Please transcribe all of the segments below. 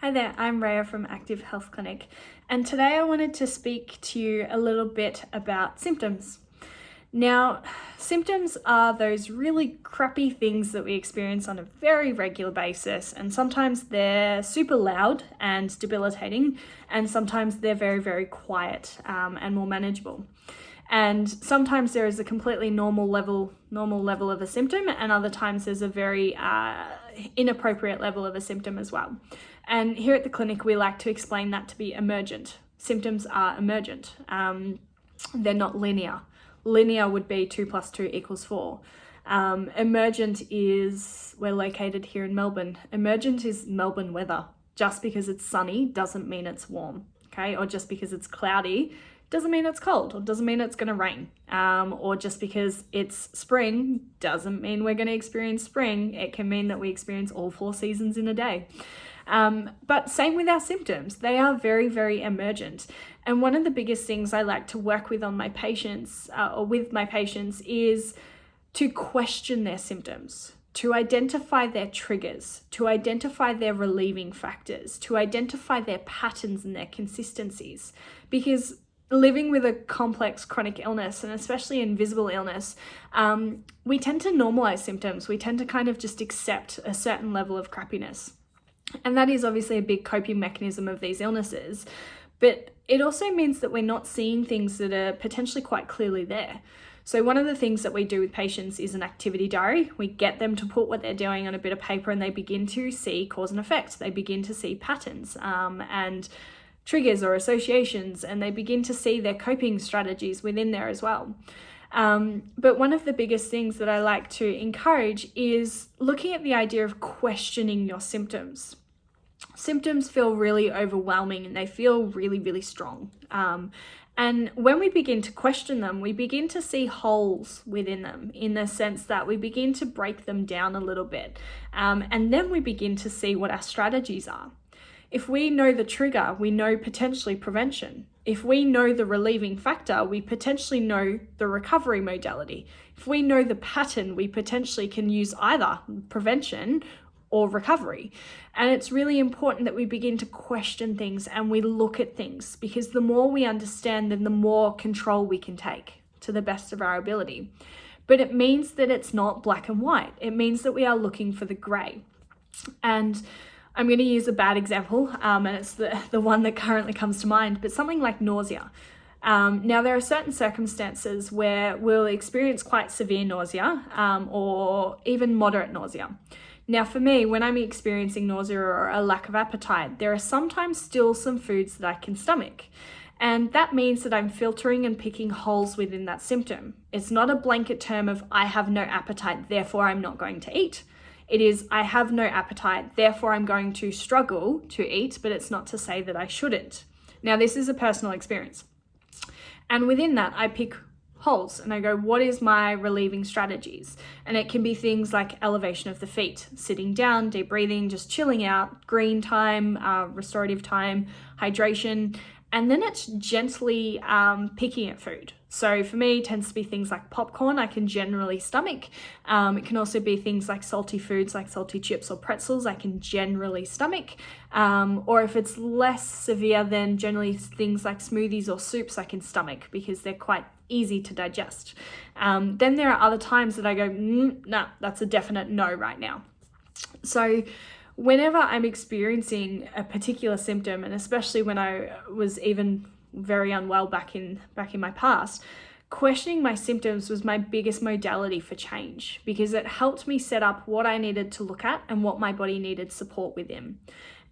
Hi there, I'm Rhea from Active Health Clinic, and today I wanted to speak to you a little bit about symptoms. Now, symptoms are those really crappy things that we experience on a very regular basis, and sometimes they're super loud and debilitating, and sometimes they're very, very quiet and more manageable. And sometimes there is a completely normal level of a symptom, and other times there's a very inappropriate level of a symptom as well. And here at the clinic, we like to explain that to be emergent. Symptoms are emergent. They're not linear. Linear would be 2 + 2 = 4. Emergent is, we're located here in Melbourne. Emergent is Melbourne weather. Just because it's sunny doesn't mean it's warm, okay? Or just because it's cloudy doesn't mean it's cold, or doesn't mean it's gonna rain. Or just because it's spring doesn't mean we're gonna experience spring. It can mean that we experience all 4 seasons in a day. But same with our symptoms, they are very, very emergent. And one of the biggest things I like to work with on my patients, is to question their symptoms, to identify their triggers, to identify their relieving factors, to identify their patterns and their consistencies. Because living with a complex chronic illness, and especially invisible illness, we tend to normalize symptoms. We tend to kind of just accept a certain level of crappiness. And that is obviously a big coping mechanism of these illnesses. But it also means that we're not seeing things that are potentially quite clearly there. So one of the things that we do with patients is an activity diary. We get them to put what they're doing on a bit of paper, and they begin to see cause and effect. They begin to see patterns and triggers or associations, and they begin to see their coping strategies within there as well. But one of the biggest things that I like to encourage is looking at the idea of questioning your symptoms. Symptoms feel really overwhelming and they feel really, really strong. And when we begin to question them, we begin to see holes within them, in the sense that we begin to break them down a little bit. And then we begin to see what our strategies are. If we know the trigger, we know potentially prevention. If we know the relieving factor, we potentially know the recovery modality. If we know the pattern, we potentially can use either prevention or recovery. And it's really important that we begin to question things and we look at things, because the more we understand, then the more control we can take to the best of our ability. But it means that it's not black and white. It means that we are looking for the gray. And I'm going to use a bad example, and it's the one that currently comes to mind, but something like nausea. Now, there are certain circumstances where we'll experience quite severe nausea or even moderate nausea. Now, for me, when I'm experiencing nausea or a lack of appetite, there are sometimes still some foods that I can stomach. And that means that I'm filtering and picking holes within that symptom. It's not a blanket term of I have no appetite, therefore I'm not going to eat. It is, I have no appetite, therefore I'm going to struggle to eat, but it's not to say that I shouldn't. Now, this is a personal experience. And within that, I pick holes and I go, what is my relieving strategies? And it can be things like elevation of the feet, sitting down, deep breathing, just chilling out, green time, restorative time, hydration. And then it's gently picking at food. So for me, it tends to be things like popcorn I can generally stomach. It can also be things like salty foods like salty chips or pretzels I can generally stomach. Or if it's less severe, then generally things like smoothies or soups I can stomach because they're quite easy to digest. Then there are other times that I go, no, that's a definite no right now. So whenever I'm experiencing a particular symptom, and especially when I was even very unwell back in my past, questioning my symptoms was my biggest modality for change, because it helped me set up what I needed to look at and what my body needed support within.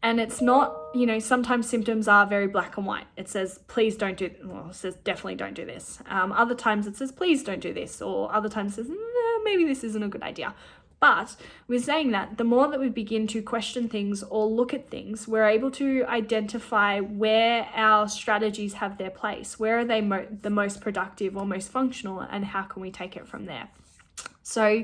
And it's not, sometimes symptoms are very black and white. It says, please don't do, it says definitely don't do this. Other times it says, please don't do this. Or other times it says, maybe this isn't a good idea. But with saying that, the more that we begin to question things or look at things, we're able to identify where our strategies have their place. Where are they the most productive or most functional, and how can we take it from there? So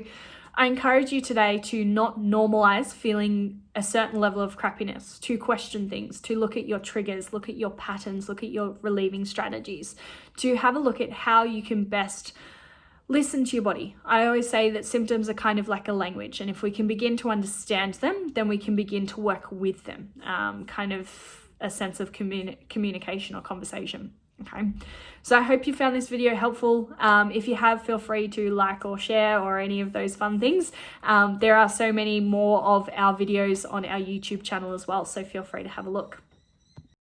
I encourage you today to not normalize feeling a certain level of crappiness, to question things, to look at your triggers, look at your patterns, look at your relieving strategies, to have a look at how you can best listen to your body. I always say that symptoms are kind of like a language, and if we can begin to understand them, then we can begin to work with them, kind of a sense of communication or conversation. Okay, so I hope you found this video helpful. If you have, feel free to like or share or any of those fun things. There are so many more of our videos on our YouTube channel as well, so feel free to have a look.